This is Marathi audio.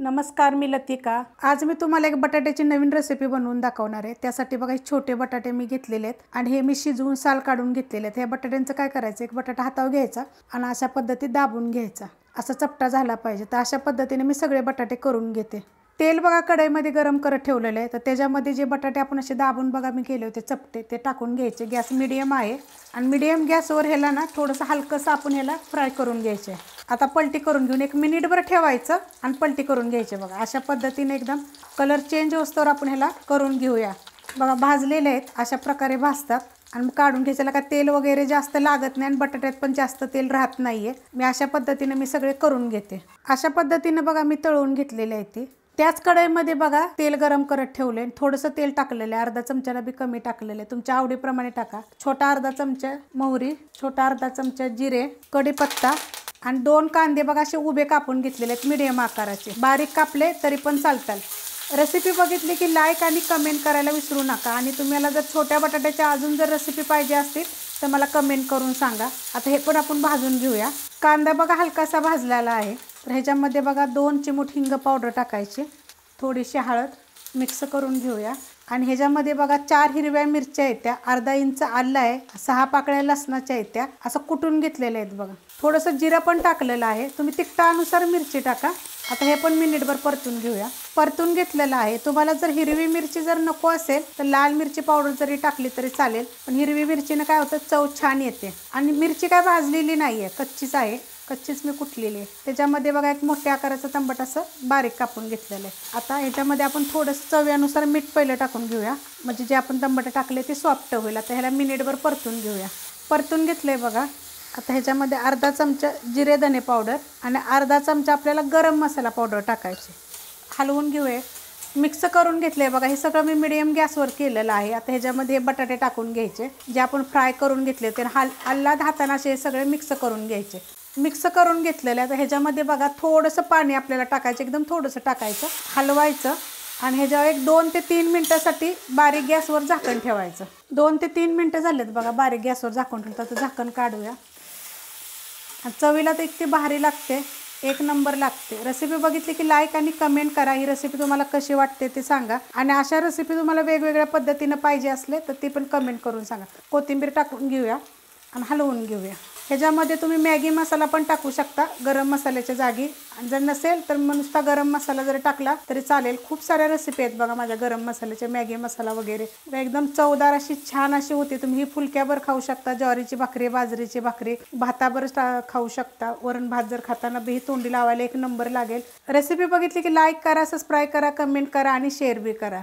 नमस्कार, मी लतिका। आज मी तुम्हाला एक बटाट्याची नवीन रेसिपी बनवून दाखवणार आहे। त्यासाठी बघा छोटे बटाटे मी घेतलेले आहेत आणि हे मी शिजवून साल काढून घेतलेले आहेत। हे बटाट्यांचं काय करायचं, एक बटाटा हातावर घ्यायचा आणि अशा पद्धतीने दाबून घ्यायचा, असा चपटा झाला पाहिजे। तर अशा पद्धतीने मी सगळे बटाटे करून घेते। तेल बघा कढईमध्ये गरम करत ठेवलेलं आहे। तर त्याच्यामध्ये जे बटाटे आपण असे दाबून बघा मी केले होते चपटे, ते टाकून घ्यायचे। गॅस मीडियम आहे आणि मीडियम गॅसवर ह्याला ना थोडंसं हलकंसं आपण ह्याला फ्राय करून घ्यायचे। आता पलटी करून घेऊन 1 मिनिटभर ठेवायचं आणि पलटी करून घ्यायचे। बघा अशा पद्धतीने एकदम कलर चेंज होस्तोवर आपण ह्याला करून घेऊया। बघा भाजलेले आहेत, अशा प्रकारे भाजतात आणि काढून घ्यायचं। का तेल वगैरे जास्त लागत नाही आणि बटाट्यात पण जास्त तेल राहत नाहीये। मी अशा पद्धतीने मी सगळे करून घेते। अशा पद्धतीने बघा मी तळून घेतलेले आहे ती। त्याच कढईमध्ये बघा तेल गरम करत ठेवले, थोडंसं तेल टाकलेलं आहे, अर्धा चमचाला बी कमी टाकलेलं आहे, तुमच्या आवडीप्रमाणे टाका। छोटा अर्धा चमचा मोहरी, छोटा अर्धा चमचा जिरे, कढीपत्ता आणि 2 कांदे बघा असे उभे कापून घेतलेले आहेत मीडियम आकाराचे। बारीक कापले तरी पण चालतात। रेसिपी बघितली की लाईक आणि कमेंट करायला विसरू नका आणि तुम्हाला जर छोट्या बटाट्याच्या अजून जर रेसिपी पाहिजे असतील तर मला कमेंट करून सांगा। आता हे पण आपण भाजून घेऊया। कांदा बघा हलकासा भाजलेला आहे। तर ह्याच्यामध्ये बघा 2 चिमूट हिंग पावडर टाकायची, थोडीशी हळद मिक्स करून घेऊया आणि ह्याच्यामध्ये बघा 4 हिरव्या मिरच्या आहेत, त्या अर्धा इंच आलं आहे, 6 पाकळ्या लसणाच्या आहेत, त्या असं कुटून घेतलेल्या आहेत। बघा थोडंसं जिरं पण टाकलेलं आहे, तुम्ही तिखटानुसार मिरची टाका। आता हे पण मिनिटभर परतून घेऊया। परतून घेतलेलं आहे। तुम्हाला जर हिरवी मिरची जर नको असेल तर लाल मिरची पावडर जरी टाकली तरी चालेल, पण हिरवी मिरचीने काय होतं चव छान येते। आणि मिरची काय भाजलेली नाहीये, कच्चीच आहे, कच्चीच मी कुटलेली आहे। त्याच्यामध्ये बघा एक मोठ्या आकाराचं तंबाट असं बारीक कापून घेतलेलं आहे। आता ह्याच्यामध्ये आपण थोडंसं चवीनुसार मीठ पहिलं टाकून घेऊया, म्हणजे जे आपण तंबाट टाकले ते सॉफ्ट होईल। आता ह्याला मिनिटभर परतून घेऊया। परतून घेतलंय बघा। आता ह्याच्यामध्ये अर्धा चमचा जिरे धने पावडर आणि अर्धा चमचा आपल्याला गरम मसाला पावडर टाकायचे। हलवून घेऊया, मिक्स करून घेतले बघा। हे सगळं मी मीडियम गॅसवर केलेलं आहे। आता ह्याच्यामध्ये बटाटे टाकून घ्यायचे जे आपण फ्राय करून घेतले, ते आल्हाद हाताने असे सगळे मिक्स करून घ्यायचे। मिक्स करून घेतलेलं आहे। तर ह्याच्यामध्ये बघा थोडंसं पाणी आपल्याला टाकायचं, एकदम थोडंसं टाकायचं, हलवायचं आणि ह्याच्यावर एक 2 ते 3 मिनिटासाठी बारीक गॅसवर झाकण ठेवायचं। 2 ते 3 मिनिटं झालेत बघा बारीक गॅसवर झाकण ठेवलं। तर झाकण काढूया। चवीला तर इतकी भारी लागते, एक नंबर लागते। रेसिपी बघितली की लाईक आणि कमेंट करा। ही रेसिपी तुम्हाला कशी वाटते ते सांगा आणि अशा रेसिपी तुम्हाला वेगवेगळ्या पद्धतीने पाहिजे असले तर ती पण कमेंट करून सांगा। कोथिंबीर टाकून घेऊया आणि हलवून घेऊया। ह्याच्यामध्ये तुम्ही मॅगी मसाला पण टाकू शकता गरम मसाल्याच्या जागी, आणि जर नसेल तर नुसता गरम मसाला जर टाकला तरी चालेल। खूप साऱ्या रेसिपी आहेत बघा माझ्या गरम मसाल्याच्या, मॅगी मसाला वगैरे, एकदम चवदार अशी छान अशी होती। तुम्ही ही फुलक्यावर खाऊ शकता, ज्वारीची भाकरी, बाजरीची भाकरी, भातावर खाऊ शकता। वरण भात जर खाताना बी तोंडी लावायला एक नंबर लागेल। रेसिपी बघितली की लाईक करा, सबस्क्राईब करा, कमेंट करा आणि शेअर बी करा।